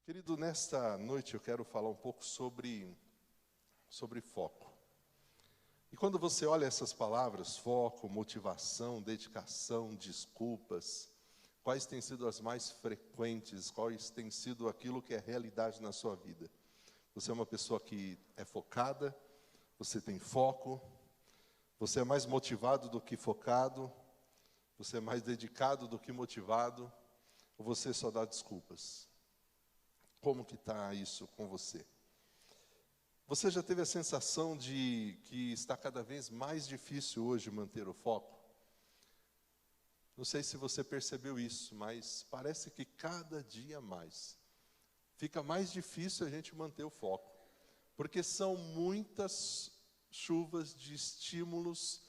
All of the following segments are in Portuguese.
Querido, nesta noite eu quero falar um pouco sobre foco. E quando você olha essas palavras, foco, motivação, dedicação, desculpas, quais têm sido as mais frequentes, quais têm sido aquilo que é realidade na sua vida? Você é uma pessoa que é focada, você tem foco, você é mais motivado do que focado, você é mais dedicado do que motivado, ou você só dá desculpas? Como que está isso com você? Você já teve a sensação de que está cada vez mais difícil hoje manter o foco? Não sei se você percebeu isso, mas parece que cada dia mais fica mais difícil a gente manter o foco, porque são muitas chuvas de estímulos,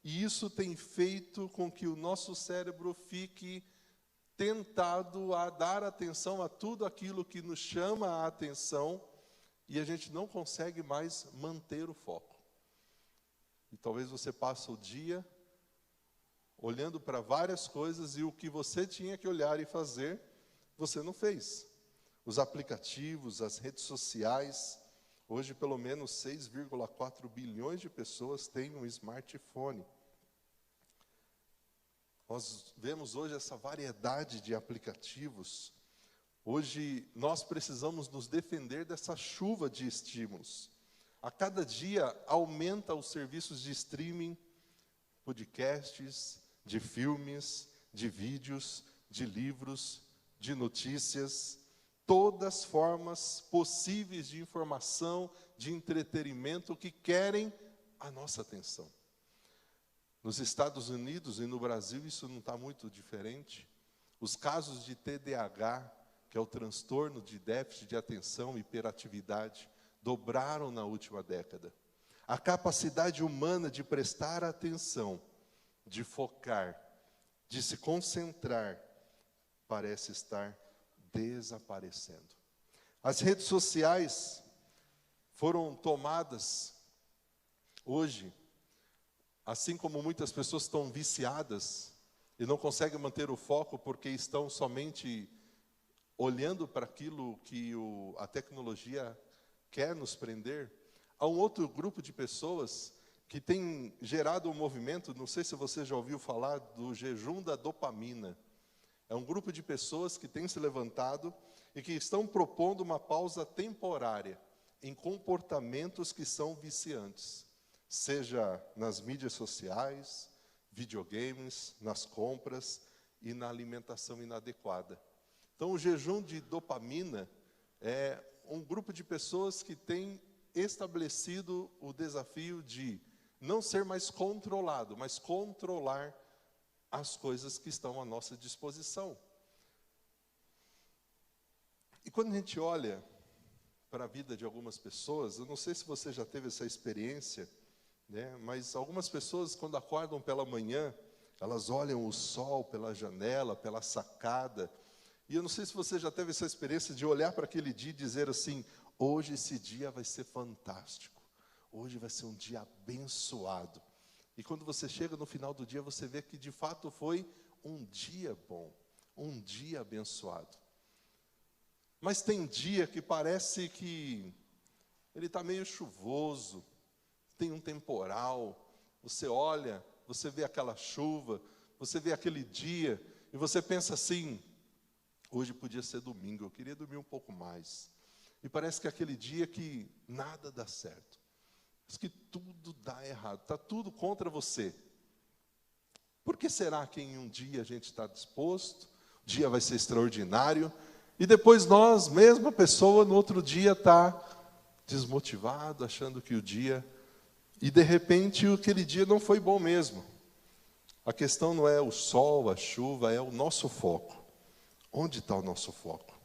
e isso tem feito com que o nosso cérebro fique tentado a dar atenção a tudo aquilo que nos chama a atenção, e a gente não consegue mais manter o foco. E talvez você passe o dia olhando para várias coisas, e o que você tinha que olhar e fazer, você não fez. Os aplicativos, as redes sociais, hoje pelo menos 6,4 bilhões de pessoas têm um smartphone. Nós vemos hoje essa variedade de aplicativos. Hoje nós precisamos nos defender dessa chuva de estímulos. A cada dia aumenta os serviços de streaming, podcasts, de filmes, de vídeos, de livros, de notícias, todas as formas possíveis de informação, de entretenimento que querem a nossa atenção. Nos Estados Unidos e no Brasil isso não está muito diferente. Os casos de TDAH, que é o transtorno de déficit de atenção e hiperatividade, dobraram na última década. A capacidade humana de prestar atenção, de focar, de se concentrar, parece estar desaparecendo. As redes sociais foram tomadas hoje, assim como muitas pessoas estão viciadas e não conseguem manter o foco porque estão somente olhando para aquilo que a tecnologia quer nos prender, há um outro grupo de pessoas que tem gerado um movimento, não sei se você já ouviu falar do jejum da dopamina. É um grupo de pessoas que tem se levantado e que estão propondo uma pausa temporária em comportamentos que são viciantes, seja nas mídias sociais, videogames, nas compras e na alimentação inadequada. Então, o jejum de dopamina é um grupo de pessoas que tem estabelecido o desafio de não ser mais controlado, mas controlar as coisas que estão à nossa disposição. E quando a gente olha para a vida de algumas pessoas, eu não sei se você já teve essa experiência, né? Mas algumas pessoas, quando acordam pela manhã, elas olham o sol pela janela, pela sacada. E eu não sei se você já teve essa experiência de olhar para aquele dia e dizer assim: hoje esse dia vai ser fantástico, hoje vai ser um dia abençoado. E quando você chega no final do dia, você vê que de fato foi um dia bom, um dia abençoado. Mas tem dia que parece que ele está meio chuvoso, tem um temporal, você olha, você vê aquela chuva, você vê aquele dia, e você pensa assim: hoje podia ser domingo, eu queria dormir um pouco mais. E parece que é aquele dia que nada dá certo, parece que tudo dá errado, está tudo contra você. Por que será que em um dia a gente está disposto, o dia vai ser extraordinário, e depois nós, mesma pessoa, no outro dia está desmotivado, achando que o dia... E de repente aquele dia não foi bom mesmo. A questão não é o sol, a chuva, é o nosso foco. Onde está o nosso foco?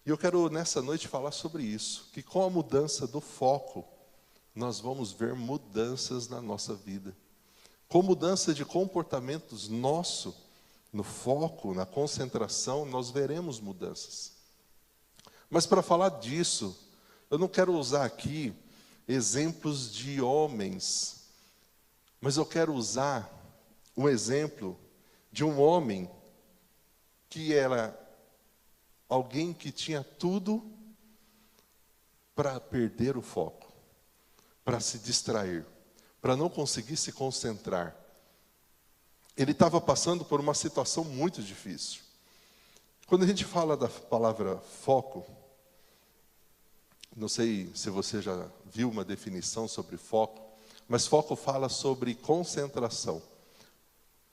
E eu quero nessa noite falar sobre isso, que com a mudança do foco, nós vamos ver mudanças na nossa vida. Com mudança de comportamentos nosso, no foco, na concentração, nós veremos mudanças. Mas para falar disso, eu não quero usar aqui exemplos de homens, mas eu quero usar um exemplo de um homem que era alguém que tinha tudo para perder o foco, para se distrair, para não conseguir se concentrar. Ele estava passando por uma situação muito difícil. Quando a gente fala da palavra foco, não sei se você já viu uma definição sobre foco, mas foco fala sobre concentração.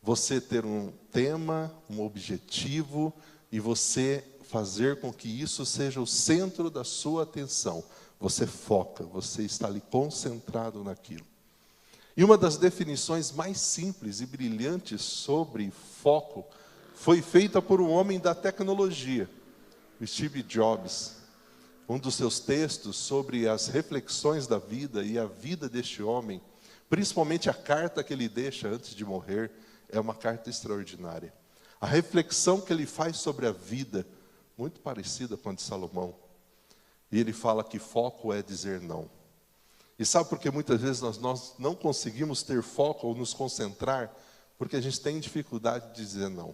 Você ter um tema, um objetivo, e você fazer com que isso seja o centro da sua atenção. Você foca, você está ali concentrado naquilo. E uma das definições mais simples e brilhantes sobre foco foi feita por um homem da tecnologia, o Steve Jobs. Um dos seus textos sobre as reflexões da vida e a vida deste homem, principalmente a carta que ele deixa antes de morrer, é uma carta extraordinária. A reflexão que ele faz sobre a vida, muito parecida com a de Salomão. E ele fala que foco é dizer não. E sabe por que muitas vezes nós não conseguimos ter foco ou nos concentrar? Porque a gente tem dificuldade de dizer não.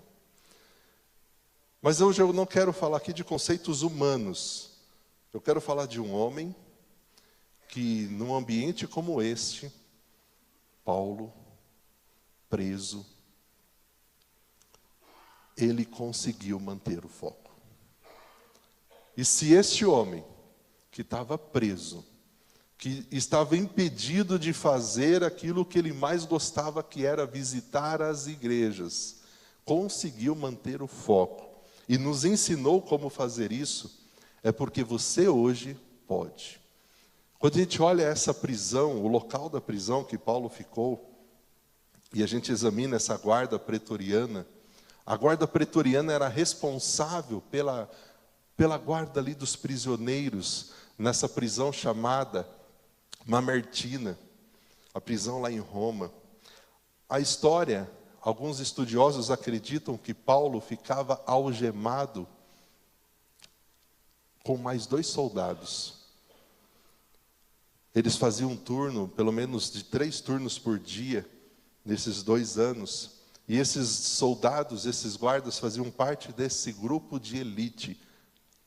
Mas hoje eu não quero falar aqui de conceitos humanos. Eu quero falar de um homem que, num ambiente como este, Paulo, preso, ele conseguiu manter o foco. E se este homem, que estava preso, que estava impedido de fazer aquilo que ele mais gostava, que era visitar as igrejas, conseguiu manter o foco e nos ensinou como fazer isso, é porque você hoje pode. Quando a gente olha essa prisão, o local da prisão que Paulo ficou, e a gente examina essa guarda pretoriana, a guarda pretoriana era responsável pela guarda ali dos prisioneiros, nessa prisão chamada Mamertina, a prisão lá em Roma. A história, alguns estudiosos acreditam que Paulo ficava algemado com mais 2 soldados. Eles faziam um turno, pelo menos de 3 turnos por dia, nesses 2 anos. E esses soldados, esses guardas, faziam parte desse grupo de elite,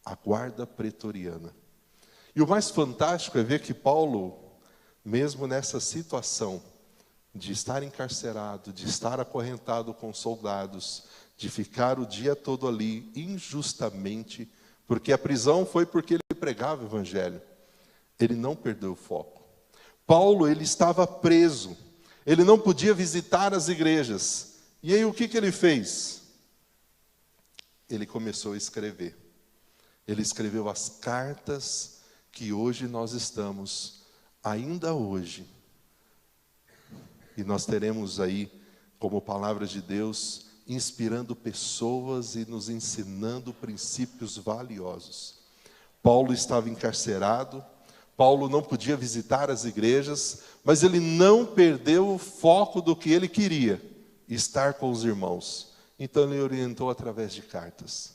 a guarda pretoriana. E o mais fantástico é ver que Paulo, mesmo nessa situação de estar encarcerado, de estar acorrentado com soldados, de ficar o dia todo ali injustamente, porque a prisão foi porque ele pregava o evangelho, ele não perdeu o foco. Paulo, ele estava preso, ele não podia visitar as igrejas. E aí o que ele fez? Ele começou a escrever. Ele escreveu as cartas que hoje nós estamos, ainda hoje. E nós teremos aí, como palavra de Deus, inspirando pessoas e nos ensinando princípios valiosos. Paulo estava encarcerado, Paulo não podia visitar as igrejas, mas ele não perdeu o foco do que ele queria, estar com os irmãos. Então ele orientou através de cartas.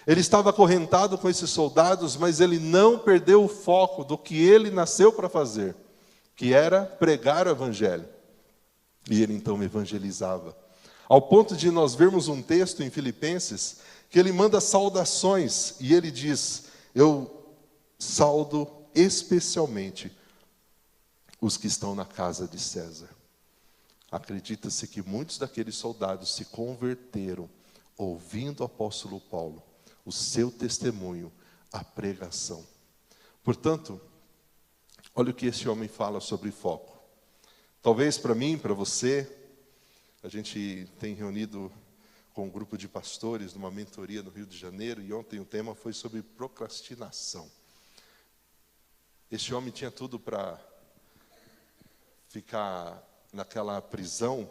Ele estava acorrentado com esses soldados, mas ele não perdeu o foco do que ele nasceu para fazer, que era pregar o evangelho. E ele então evangelizava. Ao ponto de nós vermos um texto em Filipenses, que ele manda saudações, e ele diz: eu saudo especialmente os que estão na casa de César. Acredita-se que muitos daqueles soldados se converteram, ouvindo o apóstolo Paulo, o seu testemunho, a pregação. Portanto, olha o que esse homem fala sobre foco. Talvez para mim, para você, a gente tem reunido com um grupo de pastores numa mentoria no Rio de Janeiro, e ontem o tema foi sobre procrastinação. Este homem tinha tudo para ficar naquela prisão,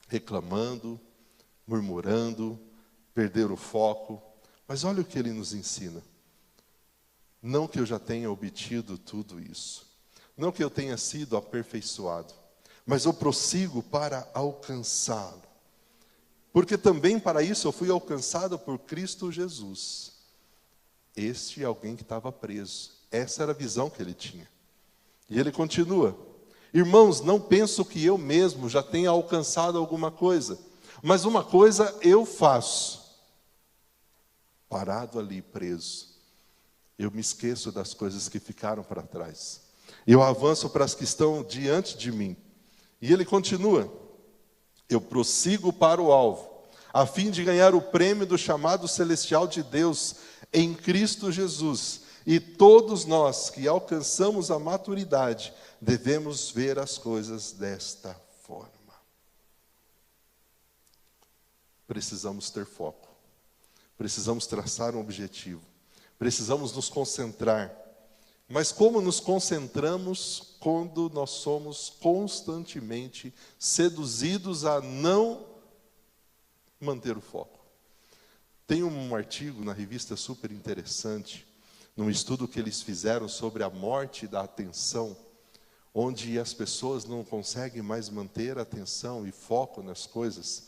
reclamando, murmurando, perder o foco. Mas olha o que ele nos ensina. Não que eu já tenha obtido tudo isso, não que eu tenha sido aperfeiçoado, mas eu prossigo para alcançá-lo. Porque também para isso eu fui alcançado por Cristo Jesus. Este é alguém que estava preso. Essa era a visão que ele tinha. E ele continua: irmãos, não penso que eu mesmo já tenha alcançado alguma coisa, mas uma coisa eu faço. parado ali, preso, eu me esqueço das coisas que ficaram para trás. Eu avanço para as que estão diante de mim. E ele continua: eu prossigo para o alvo, a fim de ganhar o prêmio do chamado celestial de Deus em Cristo Jesus. E todos nós que alcançamos a maturidade, devemos ver as coisas desta forma. Precisamos ter foco. Precisamos traçar um objetivo. Precisamos nos concentrar. Mas como nos concentramos quando nós somos constantemente seduzidos a não manter o foco? Tem um artigo na revista super interessante, num estudo que eles fizeram sobre a morte da atenção, onde as pessoas não conseguem mais manter a atenção e foco nas coisas,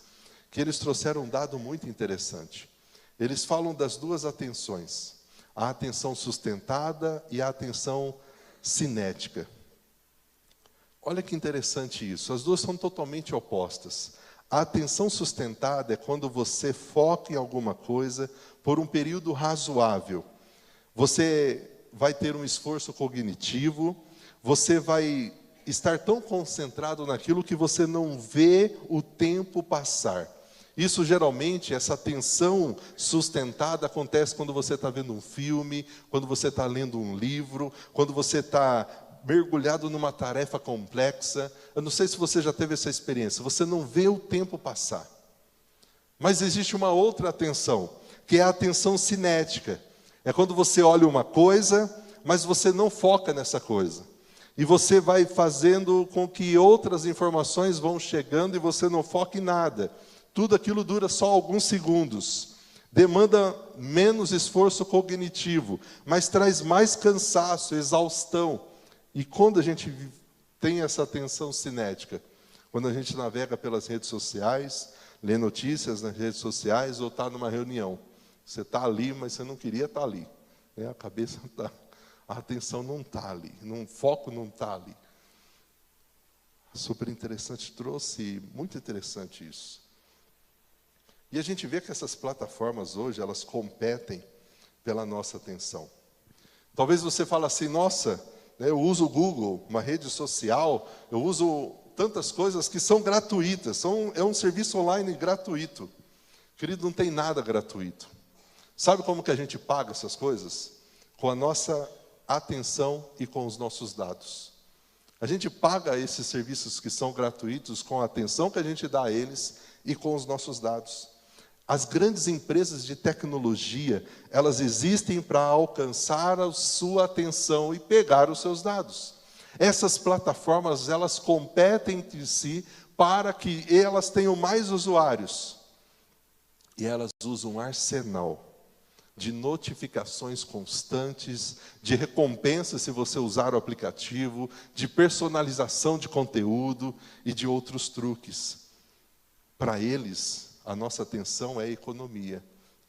que eles trouxeram um dado muito interessante. Eles falam das duas atenções, a atenção sustentada e a atenção cinética. Olha que interessante isso, as duas são totalmente opostas. A atenção sustentada é quando você foca em alguma coisa por um período razoável. Você vai ter um esforço cognitivo, você vai estar tão concentrado naquilo que você não vê o tempo passar. Isso geralmente, essa atenção sustentada acontece quando você está vendo um filme, quando você está lendo um livro, quando você está mergulhado numa tarefa complexa. Eu não sei se você já teve essa experiência, você não vê o tempo passar. Mas existe uma outra atenção, que é a atenção cinética. É quando você olha uma coisa, mas você não foca nessa coisa. E você vai fazendo com que outras informações vão chegando e você não foca em nada. Tudo aquilo dura só alguns segundos. Demanda menos esforço cognitivo, mas traz mais cansaço, exaustão. E quando a gente tem essa atenção cinética? Quando a gente navega pelas redes sociais, lê notícias nas redes sociais ou está numa reunião. Você está ali, mas você não queria estar ali. A cabeça está, a atenção não está ali, o foco não está ali. Super interessante, trouxe, muito interessante isso. E a gente vê que essas plataformas hoje, elas competem pela nossa atenção. Talvez você fale assim, nossa, eu uso o Google, uma rede social, eu uso tantas coisas que são gratuitas, é um serviço online gratuito. Querido, não tem nada gratuito. Sabe como que a gente paga essas coisas? Com a nossa atenção e com os nossos dados. A gente paga esses serviços que são gratuitos com a atenção que a gente dá a eles e com os nossos dados. As grandes empresas de tecnologia, elas existem para alcançar a sua atenção e pegar os seus dados. Essas plataformas, elas competem entre si para que elas tenham mais usuários. E elas usam um arsenal de notificações constantes, de recompensa se você usar o aplicativo, de personalização de conteúdo e de outros truques. Para eles, a nossa atenção é economia,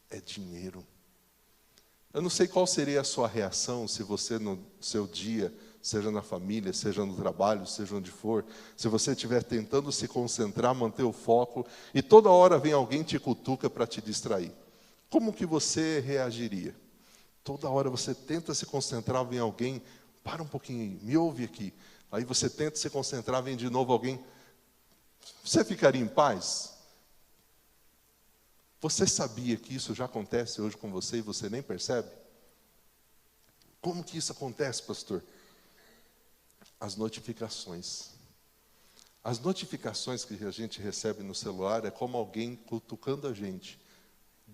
é dinheiro. Eu não sei qual seria a sua reação se você no seu dia, seja na família, seja no trabalho, seja onde for, se você estiver tentando se concentrar, manter o foco, e toda hora vem alguém te cutuca para te distrair. Como que você reagiria? Toda hora você tenta se concentrar, vem alguém, para um pouquinho, me ouve aqui. Aí você tenta se concentrar, vem de novo alguém. Você ficaria em paz? Você sabia que isso já acontece hoje com você e você nem percebe? Como que isso acontece, pastor? As notificações. As notificações que a gente recebe no celular é como alguém cutucando a gente.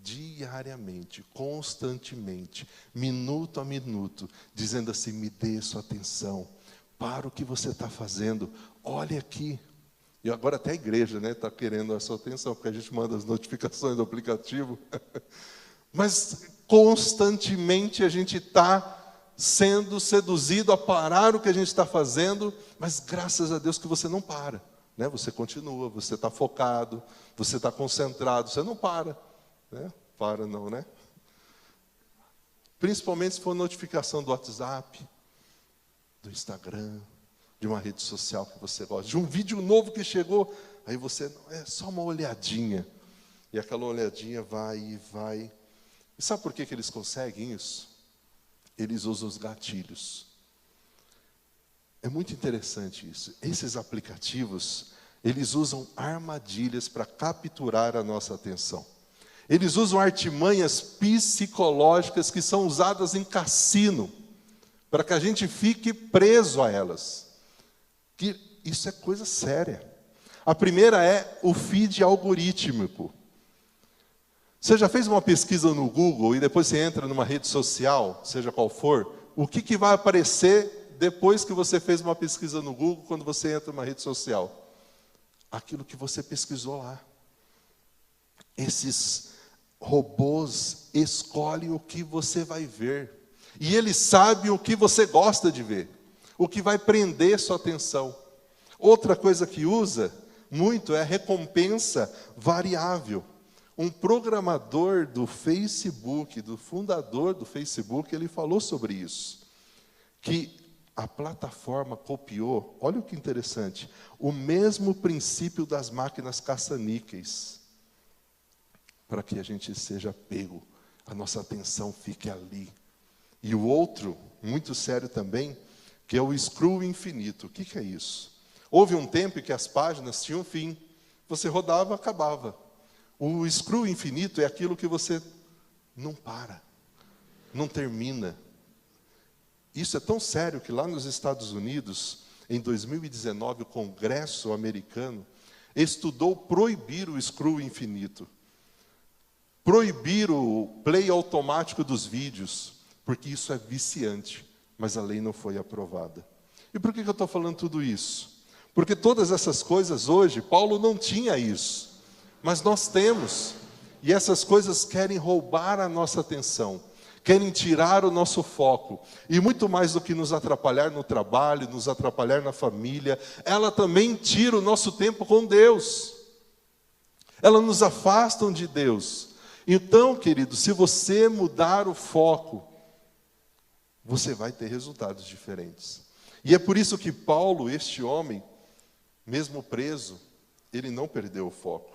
Diariamente, constantemente, minuto a minuto, dizendo assim, me dê sua atenção, para o que você está fazendo, olhe aqui. E agora até a igreja está querendo a sua atenção, porque a gente manda as notificações do aplicativo. Mas constantemente a gente está sendo seduzido a parar o que a gente está fazendo, mas graças a Deus que você não para. Você continua, você está focado, você está concentrado, você não para. Para não, né? Principalmente se for notificação do WhatsApp, do Instagram, de uma rede social que você gosta, de um vídeo novo que chegou, aí você, é só uma olhadinha, e aquela olhadinha vai e vai, E sabe por que eles conseguem isso? Eles usam os gatilhos. É muito interessante isso. Esses aplicativos, eles usam armadilhas para capturar a nossa atenção. Eles usam artimanhas psicológicas que são usadas em cassino, para que a gente fique preso a elas. Que isso é coisa séria. A primeira é o feed algorítmico. Você já fez uma pesquisa no Google e depois você entra numa rede social, seja qual for, o que vai aparecer depois que você fez uma pesquisa no Google, quando você entra numa rede social? Aquilo que você pesquisou lá. Esses robôs escolhem o que você vai ver. E eles sabem o que você gosta de ver, o que vai prender sua atenção. Outra coisa que usa muito é a recompensa variável. Um programador do Facebook, do fundador do Facebook, ele falou sobre isso. Que a plataforma copiou, olha o que interessante, o mesmo princípio das máquinas caça-níqueis, para que a gente seja pego, a nossa atenção fique ali. E o outro, muito sério também, que é o scroll infinito. O que é isso? Houve um tempo em que as páginas tinham fim. Você rodava, acabava. O scroll infinito é aquilo que você não para, não termina. Isso é tão sério que lá nos Estados Unidos, em 2019, o Congresso americano estudou proibir o scroll infinito. Proibir o play automático dos vídeos, porque isso é viciante, mas a lei não foi aprovada. E por que eu estou falando tudo isso? Porque todas essas coisas hoje, Paulo não tinha isso, mas nós temos. E essas coisas querem roubar a nossa atenção, querem tirar o nosso foco. E muito mais do que nos atrapalhar no trabalho, nos atrapalhar na família, ela também tira o nosso tempo com Deus. Elas nos afastam de Deus. Então, querido, se você mudar o foco, você vai ter resultados diferentes. E é por isso que Paulo, este homem, mesmo preso, ele não perdeu o foco.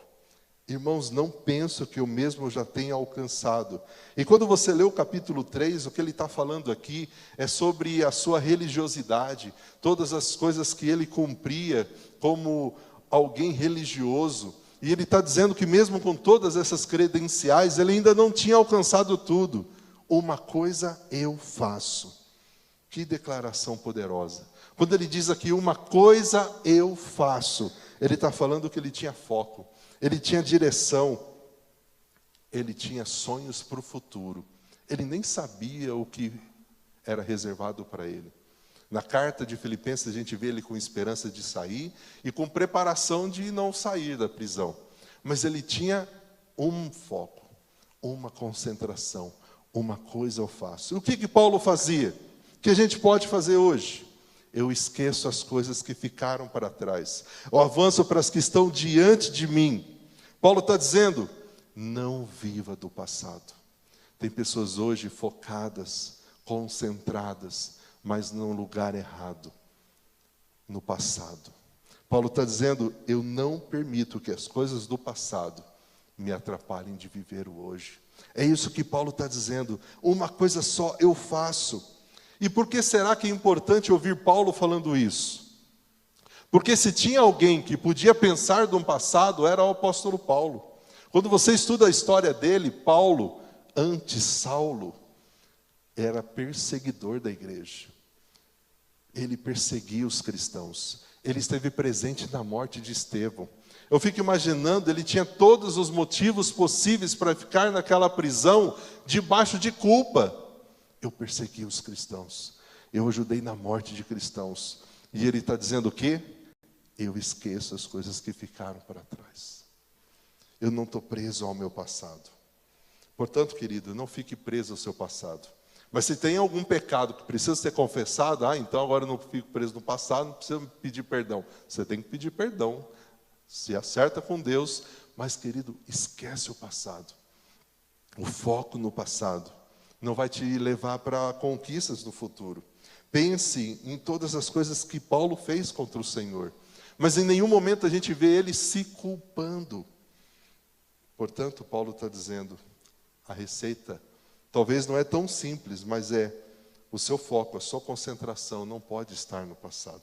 Irmãos, não penso que eu mesmo já tenha alcançado. E quando você lê o capítulo 3, o que ele está falando aqui é sobre a sua religiosidade, todas as coisas que ele cumpria como alguém religioso. E ele está dizendo que mesmo com todas essas credenciais, ele ainda não tinha alcançado tudo. Uma coisa eu faço. Que declaração poderosa. Quando ele diz aqui, uma coisa eu faço, ele está falando que ele tinha foco, ele tinha direção, ele tinha sonhos para o futuro. Ele nem sabia o que era reservado para ele. Na carta de Filipenses a gente vê ele com esperança de sair e com preparação de não sair da prisão. Mas ele tinha um foco, uma concentração, uma coisa eu faço. E o que Paulo fazia? O que a gente pode fazer hoje? Eu esqueço as coisas que ficaram para trás. Eu avanço para as que estão diante de mim. Paulo está dizendo, não viva do passado. Tem pessoas hoje focadas, concentradas, mas no lugar errado, no passado. Paulo está dizendo, eu não permito que as coisas do passado me atrapalhem de viver o hoje. É isso que Paulo está dizendo, uma coisa só eu faço. E por que será que é importante ouvir Paulo falando isso? Porque se tinha alguém que podia pensar de um passado, era o apóstolo Paulo. Quando você estuda a história dele, Paulo, antes Saulo, era perseguidor da igreja. Ele perseguia os cristãos. Ele esteve presente na morte de Estevão. Eu fico imaginando, ele tinha todos os motivos possíveis para ficar naquela prisão, debaixo de culpa. Eu persegui os cristãos. Eu ajudei na morte de cristãos. E ele está dizendo o quê? Eu esqueço as coisas que ficaram para trás. Eu não estou preso ao meu passado. Portanto, querido, não fique preso ao seu passado. Mas se tem algum pecado que precisa ser confessado, então agora eu não fico preso no passado, não precisa pedir perdão. Você tem que pedir perdão. Se acerta com Deus, mas, querido, esquece o passado. O foco no passado não vai te levar para conquistas no futuro. Pense em todas as coisas que Paulo fez contra o Senhor. Mas em nenhum momento a gente vê ele se culpando. Portanto, Paulo está dizendo, a receita Talvez não é tão simples, mas o seu foco, a sua concentração não pode estar no passado.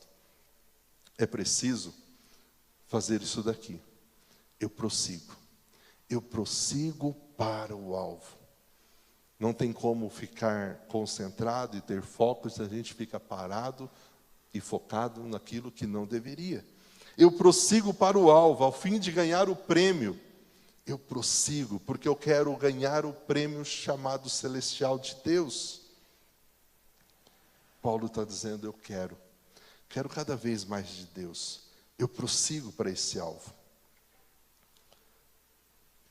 É preciso fazer isso daqui. Eu prossigo para o alvo. Não tem como ficar concentrado e ter foco se a gente fica parado e focado naquilo que não deveria. Eu prossigo para o alvo, ao fim de ganhar o prêmio. Eu prossigo, porque eu quero ganhar o prêmio chamado celestial de Deus. Paulo está dizendo, eu quero cada vez mais de Deus. Eu prossigo para esse alvo.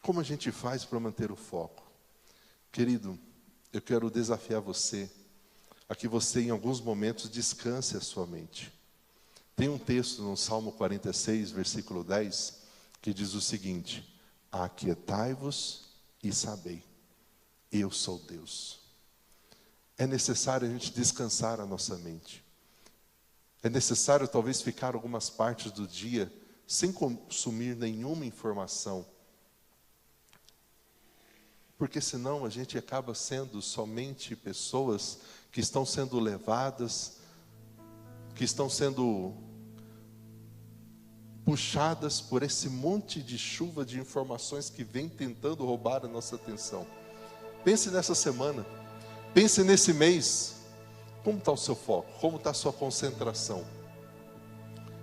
Como a gente faz para manter o foco? Querido, eu quero desafiar você, a que você em alguns momentos descanse a sua mente. Tem um texto no Salmo 46, versículo 10, que diz o seguinte: aquietai-vos e sabei, eu sou Deus. É necessário a gente descansar a nossa mente. É necessário talvez ficar algumas partes do dia sem consumir nenhuma informação. Porque senão a gente acaba sendo somente pessoas que estão sendo levadas, que estão sendo puxadas por esse monte de chuva de informações que vem tentando roubar a nossa atenção. Pense nessa semana, pense nesse mês, como está o seu foco, como está a sua concentração.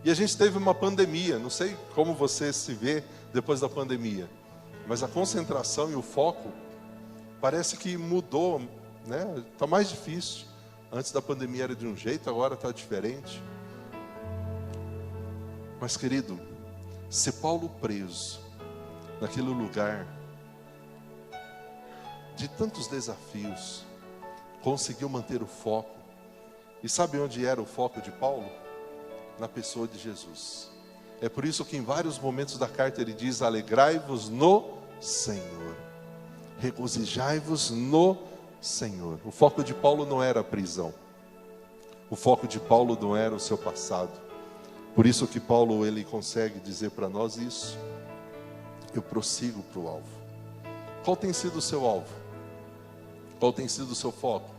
E a gente teve uma pandemia, não sei como você se vê depois da pandemia, mas a concentração e o foco parece que mudou, né? Está mais difícil. Antes da pandemia era de um jeito, agora está diferente. Mas, querido, se Paulo preso naquele lugar de tantos desafios, conseguiu manter o foco. E sabe onde era o foco de Paulo? Na pessoa de Jesus. É por isso que em vários momentos da carta ele diz: alegrai-vos no Senhor, regozijai-vos no Senhor. O foco de Paulo não era a prisão. O foco de Paulo não era o seu passado. Por isso que Paulo ele consegue dizer para nós isso. Eu prossigo para o alvo. Qual tem sido o seu alvo? Qual tem sido o seu foco?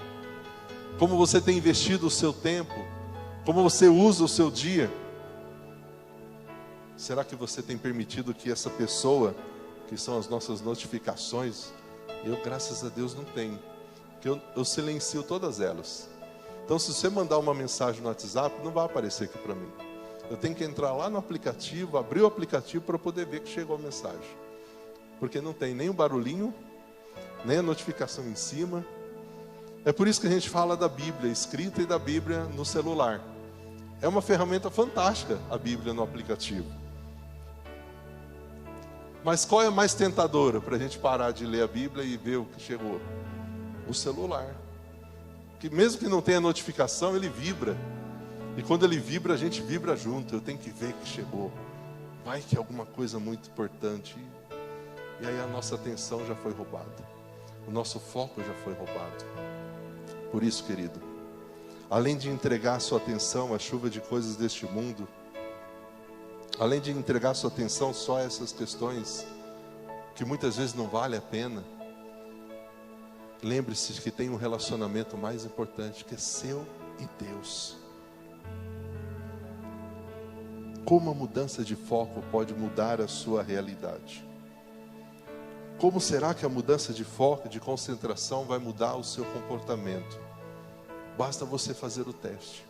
Como você tem investido o seu tempo? Como você usa o seu dia? Será que você tem permitido que essa pessoa, que são as nossas notificações, eu, graças a Deus, não tenho, porque eu silencio todas elas. Então, se você mandar uma mensagem no WhatsApp, não vai aparecer aqui para mim. Eu tenho que entrar lá no aplicativo, abrir o aplicativo para poder ver que chegou a mensagem. Porque não tem nem o barulhinho, nem a notificação em cima. É por isso que a gente fala da Bíblia escrita e da Bíblia no celular. É uma ferramenta fantástica a Bíblia no aplicativo. Mas qual é a mais tentadora para a gente parar de ler a Bíblia e ver o que chegou? O celular. Que mesmo que não tenha notificação, ele vibra. E quando ele vibra, a gente vibra junto. Eu tenho que ver que chegou. Vai que é alguma coisa muito importante. E aí a nossa atenção já foi roubada. O nosso foco já foi roubado. Por isso, querido, além de entregar sua atenção à chuva de coisas deste mundo, além de entregar sua atenção só a essas questões que muitas vezes não vale a pena, lembre-se que tem um relacionamento mais importante, que é seu e Deus. Como a mudança de foco pode mudar a sua realidade? Como será que a mudança de foco, de concentração, vai mudar o seu comportamento? Basta você fazer o teste.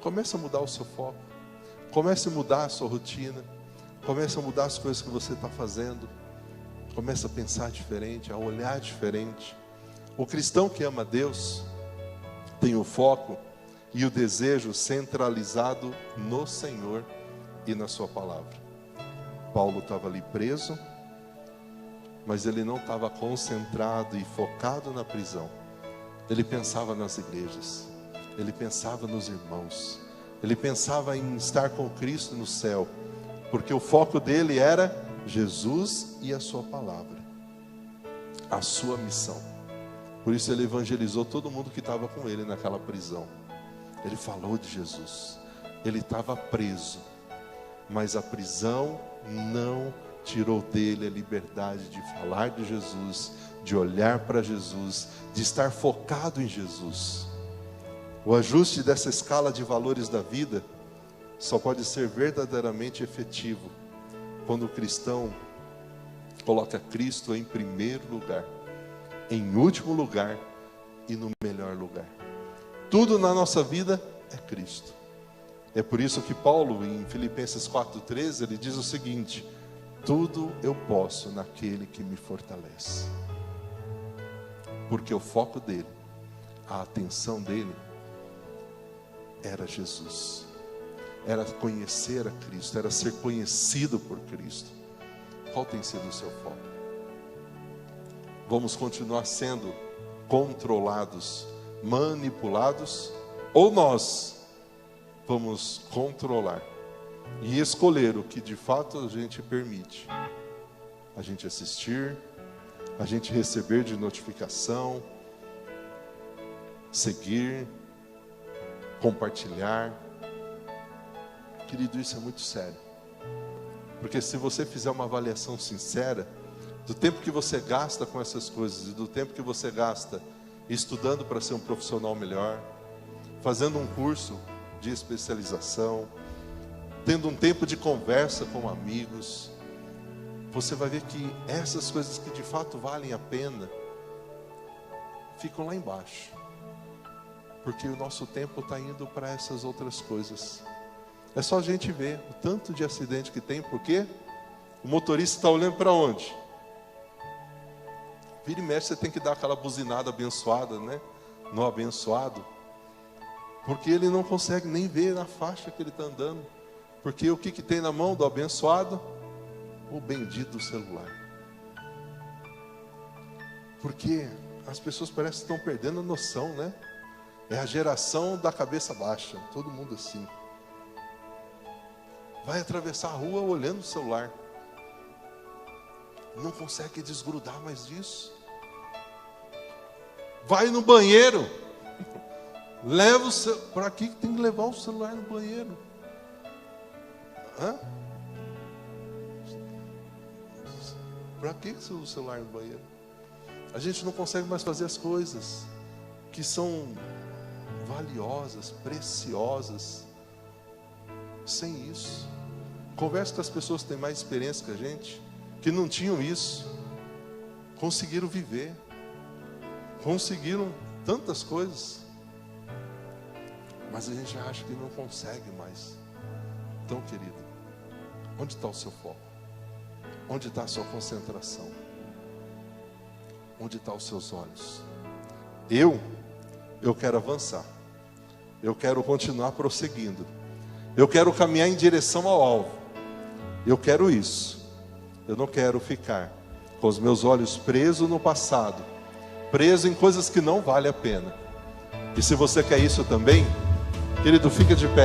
Comece a mudar o seu foco. Comece a mudar a sua rotina. Comece a mudar as coisas que você está fazendo. Comece a pensar diferente, a olhar diferente. O cristão que ama Deus tem o foco e o desejo centralizado no Senhor e na sua palavra. Paulo estava ali preso, mas ele não estava concentrado e focado na prisão. Ele pensava nas igrejas, ele pensava nos irmãos, ele pensava em estar com Cristo no céu, porque o foco dele era Jesus e a sua palavra, a sua missão. Por isso ele evangelizou todo mundo que estava com ele naquela prisão. Ele falou de Jesus. Ele estava preso, mas a prisão não tirou dele a liberdade de falar de Jesus, de olhar para Jesus, de estar focado em Jesus. O ajuste dessa escala de valores da vida só pode ser verdadeiramente efetivo quando o cristão coloca Cristo em primeiro lugar, em último lugar e no melhor lugar. Tudo na nossa vida é Cristo. É por isso que Paulo, em Filipenses 4,13, ele diz o seguinte: tudo eu posso naquele que me fortalece. Porque o foco dele, a atenção dele, era Jesus. Era conhecer a Cristo, era ser conhecido por Cristo. Qual tem sido o seu foco? Vamos continuar sendo controlados, manipulados, ou nós vamos controlar e escolher o que de fato a gente permite, a gente assistir, a gente receber de notificação, seguir, compartilhar. Querido, isso é muito sério, porque se você fizer uma avaliação sincera do tempo que você gasta com essas coisas e do tempo que você gasta estudando para ser um profissional melhor, fazendo um curso de especialização, tendo um tempo de conversa com amigos, você vai ver que essas coisas que de fato valem a pena ficam lá embaixo, porque o nosso tempo está indo para essas outras coisas. É só a gente ver o tanto de acidente que tem, porque o motorista está olhando para onde? Vira e mexe, você tem que dar aquela buzinada abençoada, né? No abençoado, porque ele não consegue nem ver na faixa que ele está andando. Porque o que tem na mão do abençoado? O bendito celular. Porque as pessoas parecem que estão perdendo a noção, né? É a geração da cabeça baixa, todo mundo assim. Vai atravessar a rua olhando o celular. Não consegue desgrudar mais disso. Vai no banheiro. Leva o celular. Para que tem que levar o celular no banheiro? Hã? Para que você usa o celular no banheiro? A gente não consegue mais fazer as coisas que são valiosas, preciosas, sem isso. Converse com as pessoas que têm mais experiência que a gente, que não tinham isso, conseguiram viver, conseguiram tantas coisas, mas a gente acha que não consegue mais. Então, querido, onde está o seu foco? Onde está a sua concentração? Onde estão os seus olhos? Eu quero avançar. Eu quero continuar prosseguindo. Eu quero caminhar em direção ao alvo. Eu quero isso. Eu não quero ficar com os meus olhos presos no passado, preso em coisas que não valem a pena. E se você quer isso também, querido, fica de pé.